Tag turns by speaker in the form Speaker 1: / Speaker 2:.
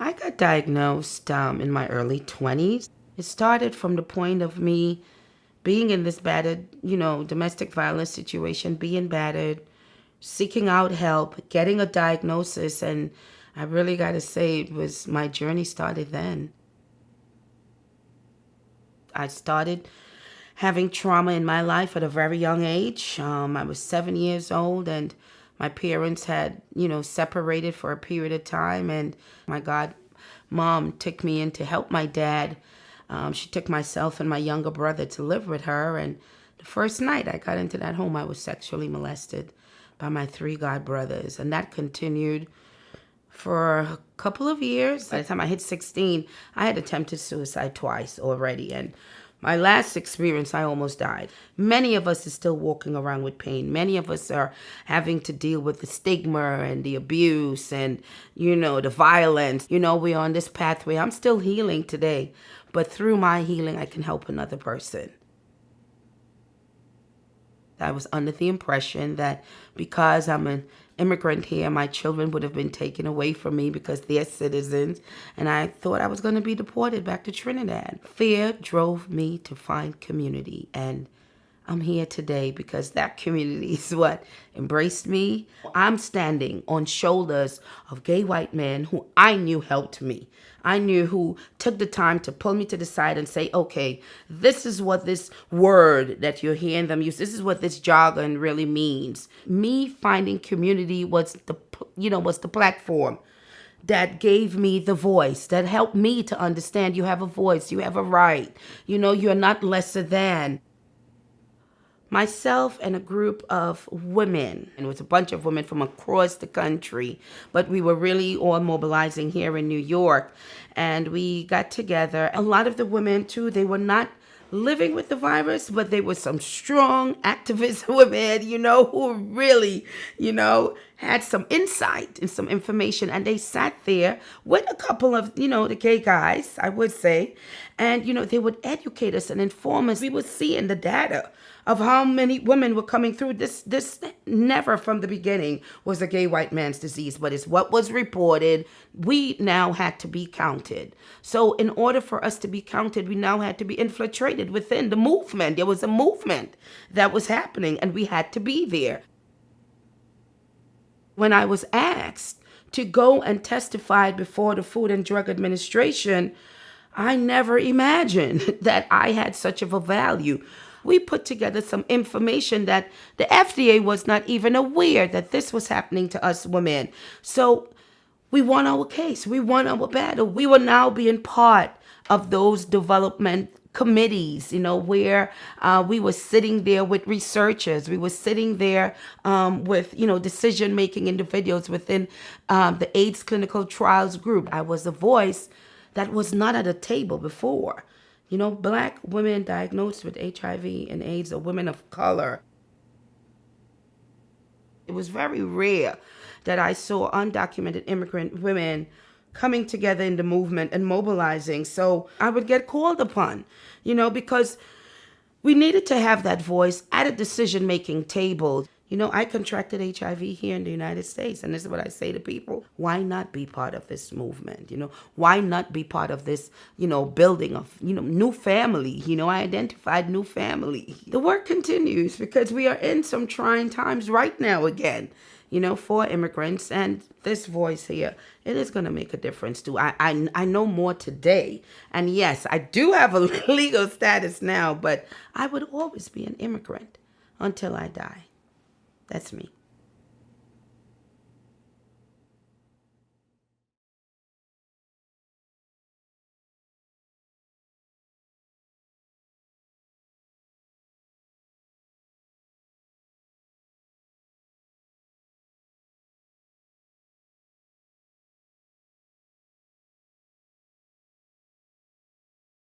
Speaker 1: I got diagnosed in my early 20s. It started from the point of me being in this battered, domestic violence situation, being battered, seeking out help, getting a diagnosis. And I really got to say, my journey started then. I started having trauma in my life at a very young age. I was 7 years old, and my parents had, separated for a period of time. And my God, mom took me in to help my dad. She took myself and my younger brother to live with her. And the first night I got into that home, I was sexually molested by my three god brothers. And that continued for a couple of years. By the time I hit 16, I had attempted suicide twice already. And my last experience, I almost died. Many of us are still walking around with pain. Many of us are having to deal with the stigma and the abuse and, the violence. We're on this pathway. I'm still healing today, but through my healing, I can help another person. I was under the impression that because I'm an immigrant here, my children would have been taken away from me because they're citizens, and I thought I was going to be deported back to Trinidad. Fear drove me to find community, and I'm here today because that community is what embraced me. I'm standing on shoulders of gay white men who I knew helped me. I knew who took the time to pull me to the side and say, okay, this is what this word that you're hearing them use, this is what this jargon really means. Me finding community was the platform that gave me the voice, that helped me to understand you have a voice, you have a right, you're not lesser than. Myself and a group of women, and it was a bunch of women from across the country, but we were really all mobilizing here in New York, and we got together. A lot of the women too, they were not living with the virus, but they were some strong activist women, who really, had some insight and some information. And they sat there with a couple of, the gay guys, I would say, and, they would educate us and inform us. We were seeing the data of how many women were coming through. This never from the beginning was a gay white man's disease, but it's what was reported. We now had to be counted. So in order for us to be counted, we now had to be infiltrated within the movement. There was a movement that was happening, and we had to be there. When I was asked to go and testify before the Food and Drug Administration, I never imagined that I had such of a value. We put together some information that the FDA was not even aware that this was happening to us women. So we won our case. We won our battle. We were now being part of those development committees, where we were sitting there with researchers. We were sitting there with, decision-making individuals within the AIDS clinical trials group. I was a voice that was not at a table before. Black women diagnosed with HIV and AIDS are women of color. It was very rare that I saw undocumented immigrant women coming together in the movement and mobilizing. So I would get called upon, because we needed to have that voice at a decision-making table. I contracted HIV here in the United States, and this is what I say to people. Why not be part of this movement? Why not be part of this, building of, new family? I identified new family. The work continues because we are in some trying times right now again, for immigrants, and this voice here, it is going to make a difference too. I know more today, and yes, I do have a legal status now, but I would always be an immigrant until I die. That's me.